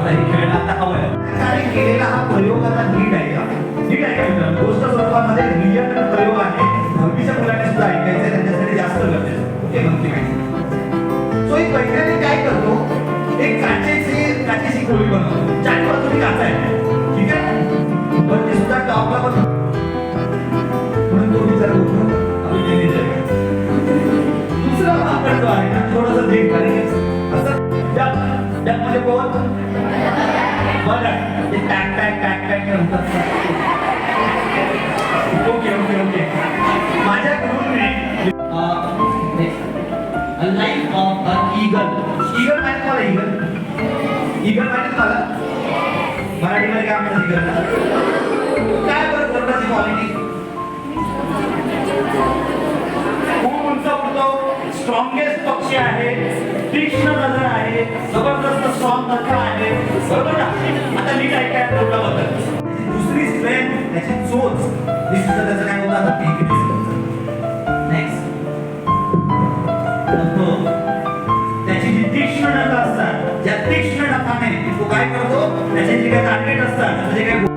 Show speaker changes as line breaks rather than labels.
आता हे खेळणं आता हवंय.
आणि केलेला हा प्रयोग आता नीट आहे का? नीट आहे का मित्रांनो? गोष्ट स्वरूपामध्ये रियल प्रयोग आहे. 10वीच्या मुलांनी सुद्धा ऐकायचं, त्यांच्यासाठी जास्त गरजेचं. ओके, नक्की माहिती. सो एक वैज्ञानिक काय करतो, एक काचेची गोळी बनवतो. चार बाजूनी काचा आहे, ठीक आहे, पण ते सुद्धा टॉपला पण म्हणून तो विचार करतो आपण ते नाही जायचं. दुसरा आपण जो आहे ना, थोडंसं देख करायचं असं मध्ये कोण बघा ते टॅक म्हणतात. ओके माझ्या गुरुने लाईफ ऑफ अ ईगल माहिती मला ईगल माहिती मला मराठीमध्ये काय म्हणतात ईगलला? काय बरं कोणाची क्वालिटी? खूप उंच उडतो, स्ट्रॉंगेस्ट पक्षी आहे, तीक्ष्ण नजर आहे, जबरदस्त स्ट्रॉंग नजर आहे, बरोबर ना? आता नीट ऐकाय बद्दल दुसरी स्ट्रेंथ त्याची चोच, ही सुद्धा त्याचं काय होतं वीकनेस. नेक्स्ट त्याची जी तीक्ष्ण नजर असतात, ज्या तीक्ष्ण नखाने तो काय करतो, त्याचे जे काही टार्गेट असतात, जे काही